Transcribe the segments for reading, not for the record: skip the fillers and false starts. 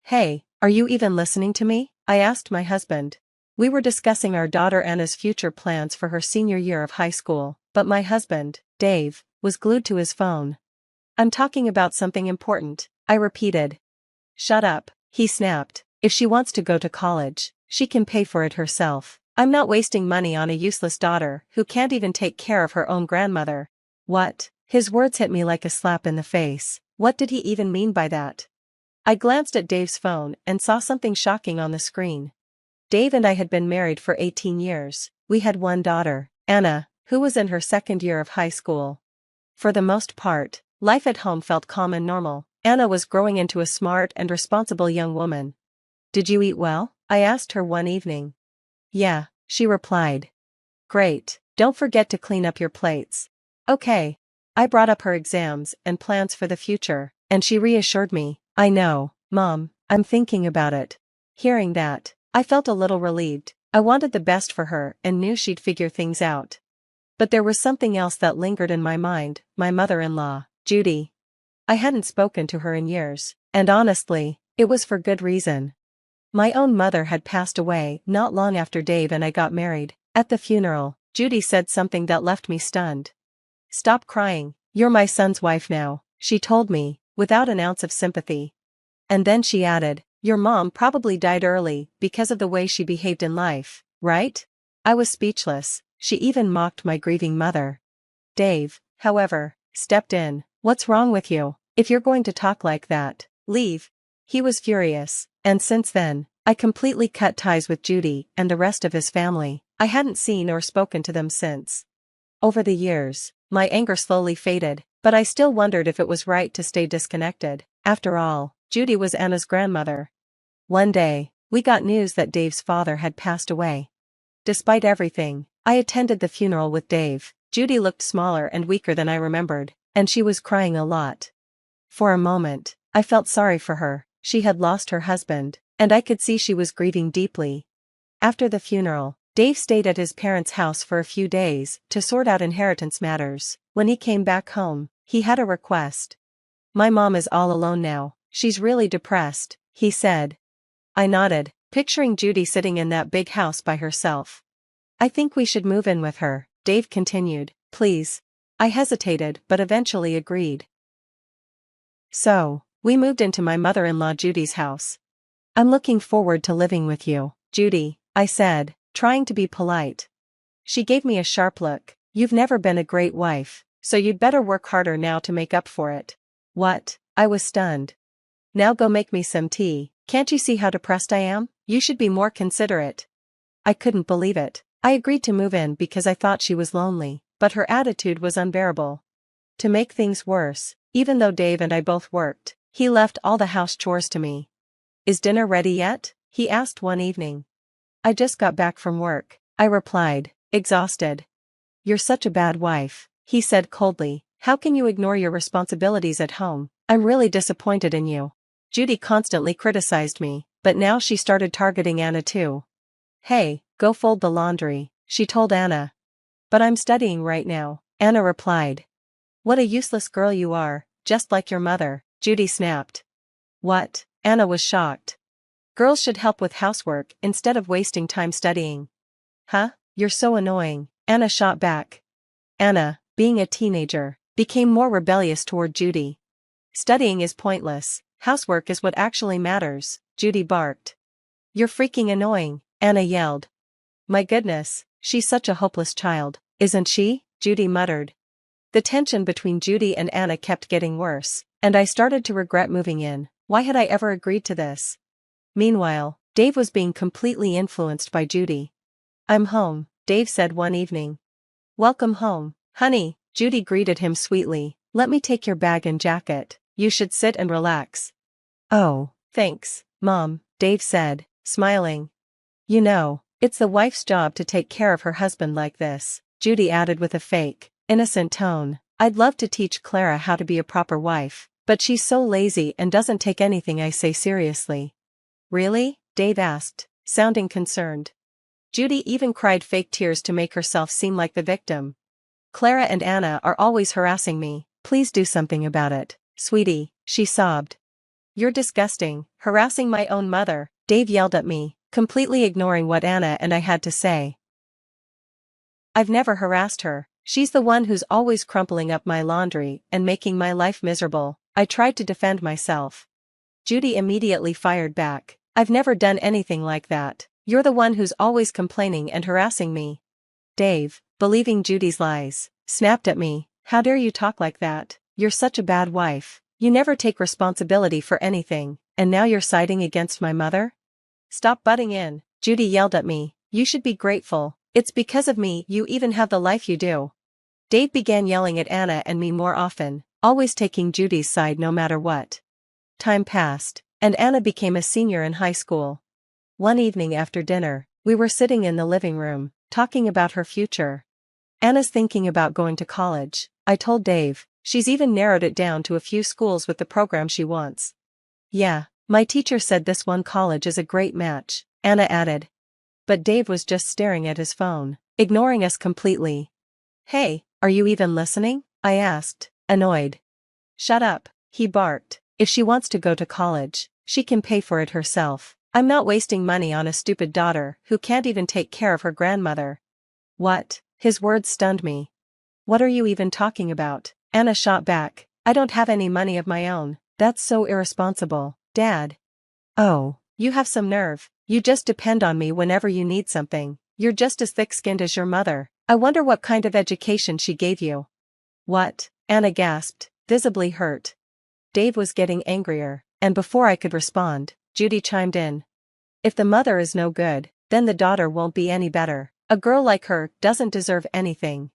Hey, are you even listening to me? I asked my husband. We were discussing our daughter Anna's future plans for her senior year of high school, but my husband, Dave, was glued to his phone. I'm talking about something important, I repeated. Shut up, he snapped. If she wants to go to college, she can pay for it herself. I'm not wasting money on a useless daughter who can't even take care of her own grandmother. What? His words hit me like a slap in the face. What did he even mean by that? I glanced at Dave's phone and saw something shocking on the screen. Dave and I had been married for 18 years. We had one daughter, Anna, who was in her second year of high school. For the most part, life at home felt calm and normal. Anna was growing into a smart and responsible young woman. Did you eat well? I asked her one evening. Yeah, she replied. Great, don't forget to clean up your plates. Okay. I brought up her exams and plans for the future, and she reassured me. I know, Mom, I'm thinking about it. Hearing that, I felt a little relieved. I wanted the best for her and knew she'd figure things out. But there was something else that lingered in my mind, my mother-in-law, Judy. I hadn't spoken to her in years, and honestly, it was for good reason. My own mother had passed away not long after Dave and I got married. At the funeral, Judy said something that left me stunned. Stop crying, you're my son's wife now, she told me, without an ounce of sympathy. And then she added, your mom probably died early because of the way she behaved in life, right? I was speechless. She even mocked my grieving mother. Dave, however, stepped in. What's wrong with you? If you're going to talk like that, leave. He was furious, and since then, I completely cut ties with Judy and the rest of his family. I hadn't seen or spoken to them since. Over the years, my anger slowly faded, but I still wondered if it was right to stay disconnected. After all, Judy was Anna's grandmother. One day, we got news that Dave's father had passed away. Despite everything, I attended the funeral with Dave. Judy looked smaller and weaker than I remembered, and she was crying a lot. For a moment, I felt sorry for her. She had lost her husband, and I could see she was grieving deeply. After the funeral, Dave stayed at his parents' house for a few days to sort out inheritance matters. When he came back home, he had a request. My mom is all alone now. She's really depressed, he said. I nodded, picturing Judy sitting in that big house by herself. I think we should move in with her, Dave continued. Please. I hesitated but eventually agreed. So, we moved into my mother-in-law Judy's house. I'm looking forward to living with you, Judy, I said, trying to be polite. She gave me a sharp look. You've never been a great wife, so you'd better work harder now to make up for it. What? I was stunned. Now go make me some tea. Can't you see how depressed I am? You should be more considerate. I couldn't believe it. I agreed to move in because I thought she was lonely, but her attitude was unbearable. To make things worse, even though Dave and I both worked, he left all the house chores to me. Is dinner ready yet? He asked one evening. I just got back from work, I replied, exhausted. You're such a bad wife, he said coldly. How can you ignore your responsibilities at home? I'm really disappointed in you. Judy constantly criticized me, but now she started targeting Anna too. Hey, go fold the laundry, she told Anna. But I'm studying right now, Anna replied. What a useless girl you are, just like your mother, Judy snapped. What? Anna was shocked. Girls should help with housework instead of wasting time studying. Huh? You're so annoying, Anna shot back. Anna, being a teenager, became more rebellious toward Judy. Studying is pointless, housework is what actually matters, Judy barked. You're freaking annoying, Anna yelled. My goodness, she's such a hopeless child, isn't she? Judy muttered. The tension between Judy and Anna kept getting worse, and I started to regret moving in. Why had I ever agreed to this? Meanwhile, Dave was being completely influenced by Judy. I'm home, Dave said one evening. Welcome home, honey, Judy greeted him sweetly. Let me take your bag and jacket. You should sit and relax. Oh, thanks, Mom, Dave said, smiling. You know, it's the wife's job to take care of her husband like this, Judy added with a fake, innocent tone. I'd love to teach Clara how to be a proper wife, but she's so lazy and doesn't take anything I say seriously. Really? Dave asked, sounding concerned. Judy even cried fake tears to make herself seem like the victim. Clara and Anna are always harassing me. Please do something about it, sweetie, she sobbed. You're disgusting, harassing my own mother, Dave yelled at me, completely ignoring what Anna and I had to say. I've never harassed her. She's the one who's always crumpling up my laundry and making my life miserable. I tried to defend myself. Judy immediately fired back. I've never done anything like that. You're the one who's always complaining and harassing me. Dave, believing Judy's lies, snapped at me. How dare you talk like that? You're such a bad wife. You never take responsibility for anything, and now you're siding against my mother? Stop butting in, Judy yelled at me. You should be grateful. It's because of me you even have the life you do. Dave began yelling at Anna and me more often, always taking Judy's side no matter what. Time passed, and Anna became a senior in high school. One evening after dinner, we were sitting in the living room, talking about her future. Anna's thinking about going to college, I told Dave. She's even narrowed it down to a few schools with the program she wants. Yeah, my teacher said this one college is a great match, Anna added. But Dave was just staring at his phone, ignoring us completely. Hey, are you even listening? I asked, annoyed. Shut up, he barked. If she wants to go to college, she can pay for it herself. I'm not wasting money on a stupid daughter who can't even take care of her grandmother. What? His words stunned me. What are you even talking about? Anna shot back. I don't have any money of my own. That's so irresponsible, Dad. Oh, you have some nerve. You just depend on me whenever you need something. You're just as thick-skinned as your mother. I wonder what kind of education she gave you. What? Anna gasped, visibly hurt. Dave was getting angrier, and before I could respond, Judy chimed in. If the mother is no good, then the daughter won't be any better. A girl like her doesn't deserve anything.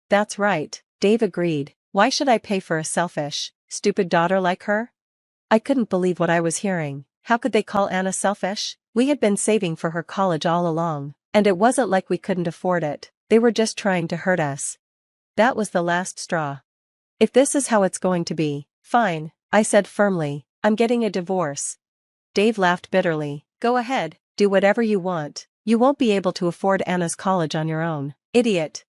That's right, Dave agreed. Why should I pay for a selfish, stupid daughter like her? I couldn't believe what I was hearing. How could they call Anna selfish? We had been saving for her college all along, and it wasn't like we couldn't afford it. They were just trying to hurt us. That was the last straw. If this is how it's going to be, fine, I said firmly. I'm getting a divorce. Dave laughed bitterly. Go ahead, do whatever you want. You won't be able to afford Anna's college on your own, idiot.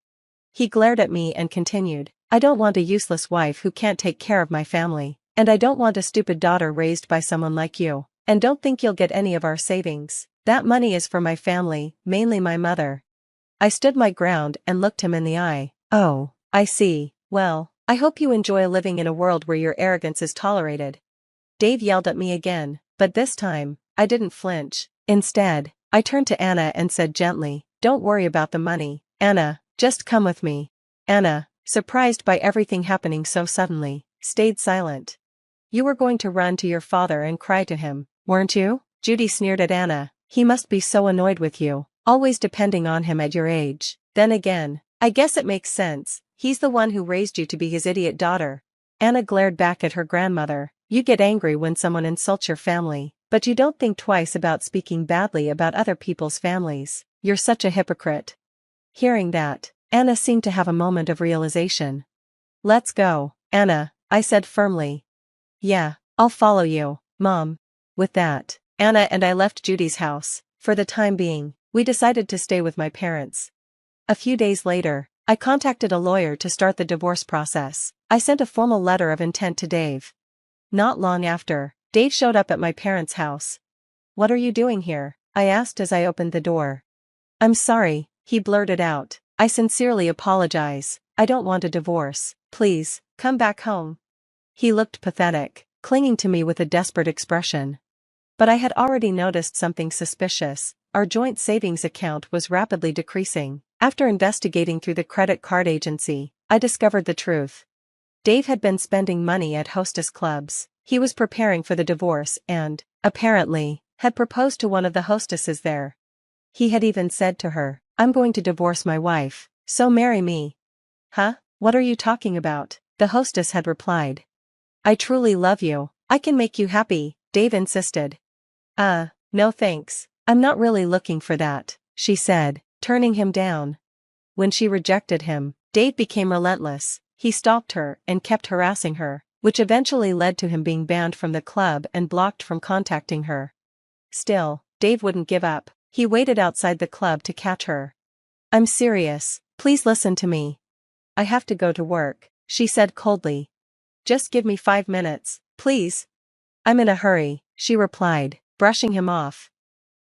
He glared at me and continued. I don't want a useless wife who can't take care of my family, and I don't want a stupid daughter raised by someone like you. And don't think you'll get any of our savings. That money is for my family, mainly my mother. I stood my ground and looked him in the eye. Oh, I see. Well, I hope you enjoy living in a world where your arrogance is tolerated. Dave yelled at me again, but this time, I didn't flinch. Instead, I turned to Anna and said gently, don't worry about the money, Anna, just come with me. Anna, surprised by everything happening so suddenly, stayed silent. You were going to run to your father and cry to him, weren't you? Judy sneered at Anna. He must be so annoyed with you, always depending on him at your age. Then again, I guess it makes sense. He's the one who raised you to be his idiot daughter. Anna glared back at her grandmother. You get angry when someone insults your family, but you don't think twice about speaking badly about other people's families. You're such a hypocrite. Hearing that, Anna seemed to have a moment of realization. Let's go, Anna, I said firmly. Yeah, I'll follow you, Mom. With that, Anna and I left Judy's house. For the time being, we decided to stay with my parents. A few days later, I contacted a lawyer to start the divorce process. I sent a formal letter of intent to Dave. Not long after, Dave showed up at my parents' house. What are you doing here? I asked as I opened the door. I'm sorry, he blurted out. I sincerely apologize. I don't want a divorce. Please, come back home. He looked pathetic, clinging to me with a desperate expression. But I had already noticed something suspicious. Our joint savings account was rapidly decreasing. After investigating through the credit card agency, I discovered the truth. Dave had been spending money at hostess clubs. He was preparing for the divorce and, apparently, had proposed to one of the hostesses there. He had even said to her, I'm going to divorce my wife, so marry me. Huh? What are you talking about? The hostess had replied. I truly love you. I can make you happy, Dave insisted. No thanks. I'm not really looking for that, she said, turning him down. When she rejected him, Dave became relentless. He stalked her and kept harassing her, which eventually led to him being banned from the club and blocked from contacting her. Still, Dave wouldn't give up. He waited outside the club to catch her. I'm serious, please listen to me. I have to go to work, she said coldly. Just give me 5 minutes, please. I'm in a hurry, she replied, brushing him off.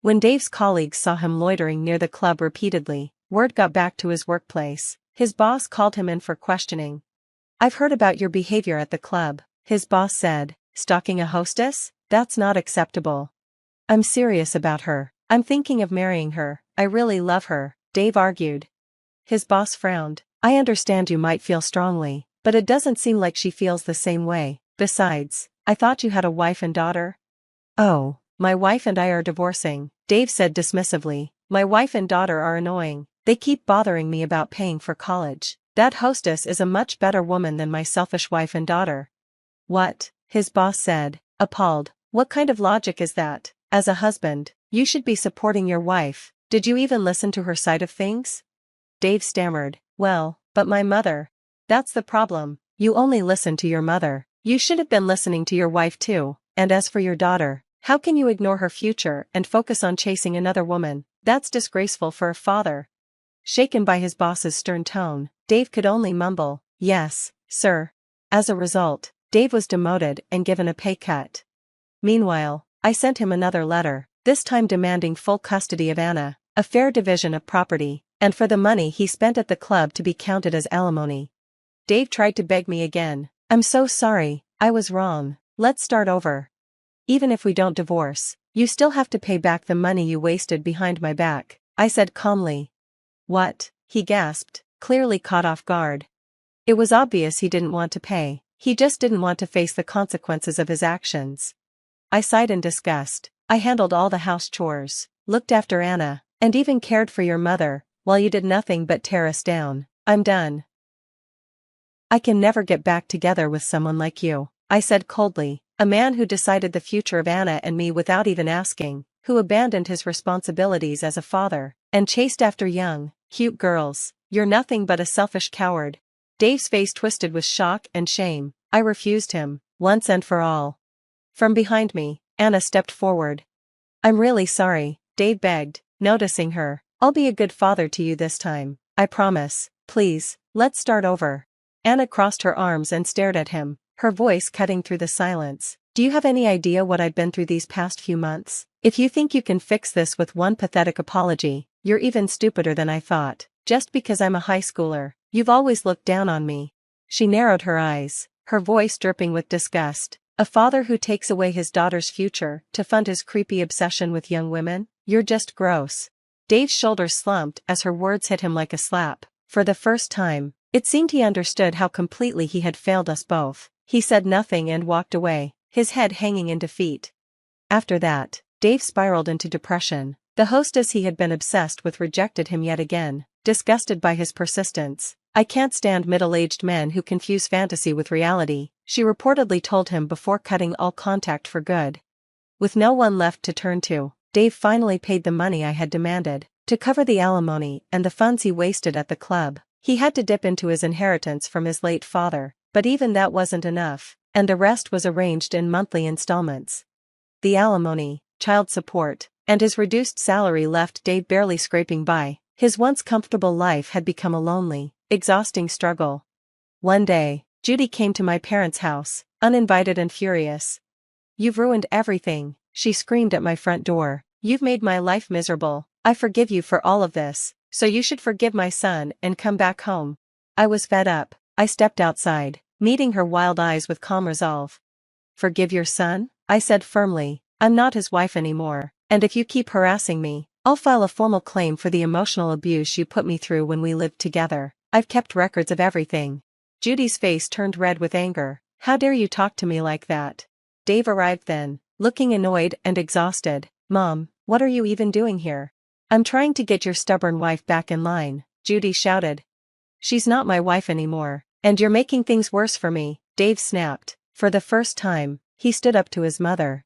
When Dave's colleagues saw him loitering near the club repeatedly, word got back to his workplace. His boss called him in for questioning. I've heard about your behavior at the club, his boss said. Stalking a hostess? That's not acceptable. I'm serious about her. I'm thinking of marrying her. I really love her, Dave argued. His boss frowned. I understand you might feel strongly, but it doesn't seem like she feels the same way. Besides, I thought you had a wife and daughter? Oh, my wife and I are divorcing, Dave said dismissively. My wife and daughter are annoying. They keep bothering me about paying for college. That hostess is a much better woman than my selfish wife and daughter. What? His boss said, appalled. What kind of logic is that? As a husband, you should be supporting your wife. Did you even listen to her side of things? Dave stammered. Well, but my mother. That's the problem. You only listen to your mother. You should have been listening to your wife too. And as for your daughter, how can you ignore her future and focus on chasing another woman? That's disgraceful for a father. Shaken by his boss's stern tone, Dave could only mumble, yes, sir. As a result, Dave was demoted and given a pay cut. Meanwhile, I sent him another letter, this time demanding full custody of Anna, a fair division of property, and for the money he spent at the club to be counted as alimony. Dave tried to beg me again. I'm so sorry, I was wrong. Let's start over. Even if we don't divorce, you still have to pay back the money you wasted behind my back, I said calmly. What? He gasped, clearly caught off guard. It was obvious he didn't want to pay. He just didn't want to face the consequences of his actions. I sighed in disgust. I handled all the house chores, looked after Anna, and even cared for your mother, while you did nothing but tear us down. I'm done. I can never get back together with someone like you, I said coldly, a man who decided the future of Anna and me without even asking, who abandoned his responsibilities as a father, and chased after young, cute girls. You're nothing but a selfish coward. Dave's face twisted with shock and shame. I refused him, once and for all. From behind me, Anna stepped forward. I'm really sorry, Dave begged, noticing her. I'll be a good father to you this time, I promise. Please, let's start over. Anna crossed her arms and stared at him, her voice cutting through the silence. Do you have any idea what I've been through these past few months? If you think you can fix this with one pathetic apology, you're even stupider than I thought. Just because I'm a high schooler, you've always looked down on me. She narrowed her eyes, her voice dripping with disgust. A father who takes away his daughter's future to fund his creepy obsession with young women? You're just gross. Dave's shoulders slumped as her words hit him like a slap. For the first time, it seemed he understood how completely he had failed us both. He said nothing and walked away, his head hanging in defeat. After that, Dave spiraled into depression. The hostess he had been obsessed with rejected him yet again, disgusted by his persistence. I can't stand middle-aged men who confuse fantasy with reality, she reportedly told him before cutting all contact for good. With no one left to turn to, Dave finally paid the money I had demanded, to cover the alimony and the funds he wasted at the club. He had to dip into his inheritance from his late father, but even that wasn't enough, and the rest was arranged in monthly installments. The alimony, child support, and his reduced salary left Dave barely scraping by. His once comfortable life had become a lonely, exhausting struggle. One day, Judy came to my parents' house, uninvited and furious. You've ruined everything, she screamed at my front door. You've made my life miserable. I forgive you for all of this, so you should forgive my son and come back home. I was fed up. I stepped outside, meeting her wild eyes with calm resolve. Forgive your son? I said firmly. I'm not his wife anymore, and if you keep harassing me, I'll file a formal claim for the emotional abuse you put me through when we lived together. I've kept records of everything. Judy's face turned red with anger. How dare you talk to me like that? Dave arrived then, looking annoyed and exhausted. Mom, what are you even doing here? I'm trying to get your stubborn wife back in line, Judy shouted. She's not my wife anymore, and you're making things worse for me, Dave snapped. For the first time, he stood up to his mother.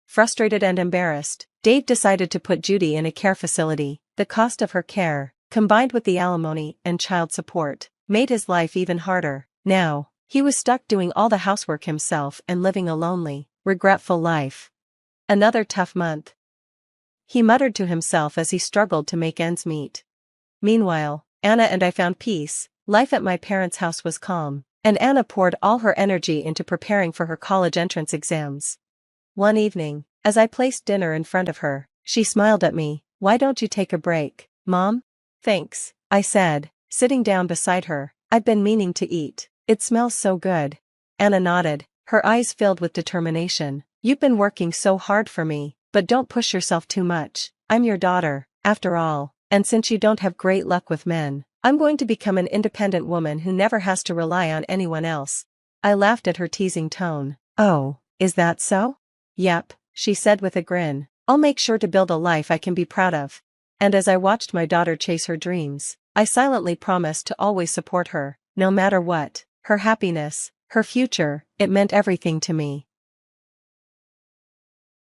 Frustrated and embarrassed, Dave decided to put Judy in a care facility. The cost of her care, combined with the alimony and child support, made his life even harder. Now, he was stuck doing all the housework himself and living a lonely, regretful life. Another tough month, he muttered to himself as he struggled to make ends meet. Meanwhile, Anna and I found peace. Life at my parents' house was calm, and Anna poured all her energy into preparing for her college entrance exams. One evening, as I placed dinner in front of her, she smiled at me. "Why don't you take a break, Mom?" "Thanks," I said, sitting down beside her. "I've been meaning to eat. It smells so good." Anna nodded, her eyes filled with determination. "You've been working so hard for me, but don't push yourself too much. I'm your daughter, after all, and since you don't have great luck with men, I'm going to become an independent woman who never has to rely on anyone else." I laughed at her teasing tone. "Oh, is that so?" "Yep," she said with a grin. "I'll make sure to build a life I can be proud of." And as I watched my daughter chase her dreams, I silently promised to always support her, no matter what. Her happiness, her future, it meant everything to me.